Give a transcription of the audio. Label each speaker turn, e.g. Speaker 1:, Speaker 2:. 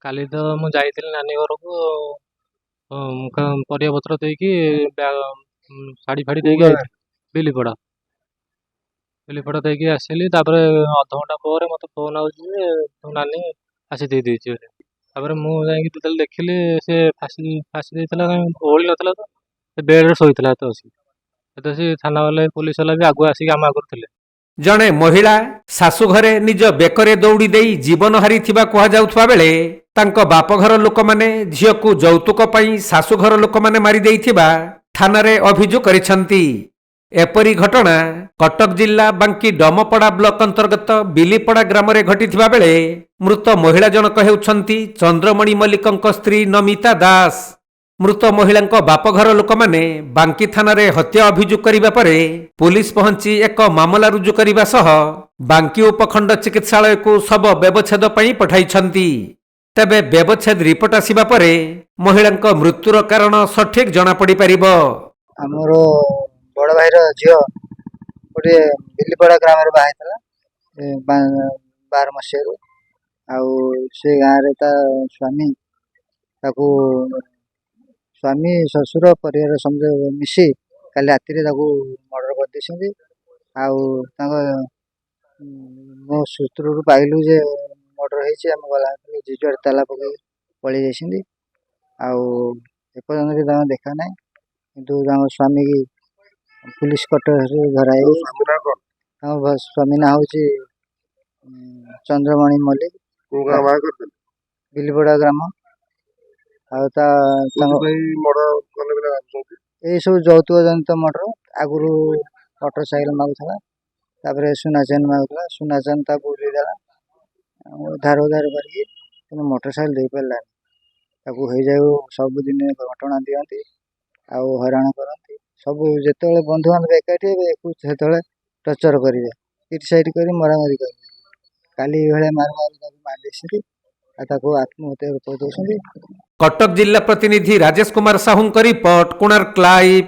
Speaker 1: କାଲି ତ ମୁଁ ଯାଇଥିଲି ନାନୀ ଘରକୁ ପରିବା ପତ୍ର ଦେଇକି ଶାଢ଼ୀ ଫାଡ଼ି ଦେଇକି ଯାଇଥିଲି ବିଲିପଡ଼ା ବିଲିପଡ଼ା ଦେଇକି ଆସିଲି। ତାପରେ ଅଧଘଣ୍ଟା ପରେ ମୋତେ ଫୋନ୍ ଆଉଛି ଯେ ତୋ ନାନୀ ଫାଶୀ ଦେଇଦେଇଛି ବୋଲି। ତାପରେ ମୁଁ ଯାଇକି ଯେତେବେଳେ ଦେଖିଲି ସେ ଫାଶୀ ଦେଇଥିଲା, ଓହଳି ନଥିଲା ତ, ସେ ବେଡ଼୍ରେ ଶୋଇଥିଲା ଏତେ ବସି। ଏତେ ସେ ଥାନା ବାଲା ପୋଲିସ ବାଲା ବି ଆଗୁଆ ଆସିକି ଆମ ଆଗରୁ ଥିଲେ।
Speaker 2: ଜଣେ ମହିଳା ଶାଶୁ ଘରେ ନିଜ ବେକରେ ଦୌଡ଼ି ଦେଇ ଜୀବନ ହାରିଥିବା କୁହାଯାଉଥିବା ବେଳେ ତାଙ୍କ ବାପଘର ଲୋକମାନେ ଝିଅକୁ ଯୌତୁକ ପାଇଁ ଶାଶୁଘର ଲୋକମାନେ ମାରି ଦେଇଥିବା ଥାନାରେ ଅଭିଯୋଗ କରିଛନ୍ତି। ଏପରି ଘଟଣା କଟକ ଜିଲ୍ଲା ବାଙ୍କୀ ଡମପଡ଼ା ବ୍ଲକ ଅନ୍ତର୍ଗତ ବିଲିପଡ଼ା ଗ୍ରାମରେ ଘଟିଥିବା ବେଳେ ମୃତ ମହିଳା ଜଣକ ହେଉଛନ୍ତି ଚନ୍ଦ୍ରମଣି ମଲ୍ଲିକଙ୍କ ସ୍ତ୍ରୀ ନମିତା ଦାସ। ମୃତ ମହିଳାଙ୍କ ବାପଘର ଲୋକମାନେ ବାଙ୍କୀ ଥାନାରେ ହତ୍ୟା ଅଭିଯୋଗ କରିବା ପରେ ପୁଲିସ ପହଞ୍ଚି ଏକ ମାମଲା ରୁଜୁ କରିବା ସହ ବାଙ୍କୀ ଉପଖଣ୍ଡ ଚିକିତ୍ସାଳୟକୁ ଶବ ବ୍ୟବଚ୍ଛେଦ ପାଇଁ ପଠାଇଛନ୍ତି। ତେବେ ବ୍ୟବଚ୍ଛେଦ ରିପୋର୍ଟ ଆସିବା ପରେ ମହିଳାଙ୍କ ମୃତ୍ୟୁର କାରଣ ସଠିକ ଜଣାପଡ଼ିପାରିବ।
Speaker 3: ଆମର ବଡ଼ ଭାଇର ଝିଅ ଗୋଟିଏ ବିଲିପଡ଼ା ଗ୍ରାମରେ ବାହା ହେଇଥିଲା 12 ମସିହାରୁ। ଆଉ ସେ ଗାଁରେ ତା ସ୍ୱାମୀ ଶ୍ୱଶୁର ପରିବାର ସମସ୍ତେ ମିଶି କାଲି ରାତିରେ ତାକୁ ମର୍ଡର କରିଦେଇଛନ୍ତି। ଆଉ ତାଙ୍କ ମୋ ସୂତ୍ରରୁ ପାଇଲୁ ଯେ ମର୍ଡର ହେଇଛି। ଆମେ ଗଲା ଜିଜୁଆଡ଼େ ତାଲା ପକେଇ ପଳେଇ ଯାଇଛନ୍ତି। ଆଉ ଏପର୍ଯ୍ୟନ୍ତ ବି ତାଙ୍କ ଦେଖା ନାହିଁ। କିନ୍ତୁ ତାଙ୍କ ସ୍ୱାମୀକି ପୁଲିସ କଟକରେ ଧରାଯାଇଛି। ତାଙ୍କ ସ୍ୱାମୀ ନାଁ ହେଉଛି ଚନ୍ଦ୍ରମଣି ମଲ୍ଲିକ, ବିଲିପଡ଼ା ଗ୍ରାମ। ଆଉ ଏଇ ସବୁ ଯୌତୁକ ଜନିତ ମର୍ଡର। ଆଗରୁ ମୋଟର ସାଇକେଲ ମାଗୁଥିଲା, ତାପରେ ସୁନା ଚେନ୍ ମାଗୁଥିଲା, ସୁନା ଚେନ୍ ତା ବୁଲେଇ ଦେଲା ଧାର କରିକି, କିନ୍ତୁ ମୋଟର ସାଇକେଲ ଦେଇପାରିଲାନି। ତାକୁ ହେଇଯାଉ ସବୁଦିନ ଘଟଣା ଦିଅନ୍ତି ଆଉ ହଇରାଣ କରନ୍ତି। ସବୁ ଯେତେବେଳେ ବନ୍ଧୁବାନ୍ଧବ ଏକାଠି ହେବେ ସେତେବେଳେ ଟର୍ଚର କରିବେ, ଇଟ୍ କରି ମରାମରି କରିବେ। କାଲି ଏଇଭଳିଆ ତାକୁ ମାରି ଦେଇଛନ୍ତି ଆଉ ତାକୁ ଆତ୍ମହତ୍ୟା କରିଦେଉଛନ୍ତି।
Speaker 2: କଟକ ଜିଲ୍ଲା ପ୍ରତିନିଧି ରାଜେଶ କୁମାର ସାହୁଙ୍କ ରିପୋର୍ଟ, କୋଣାର୍କ ଲାଇଭ୍।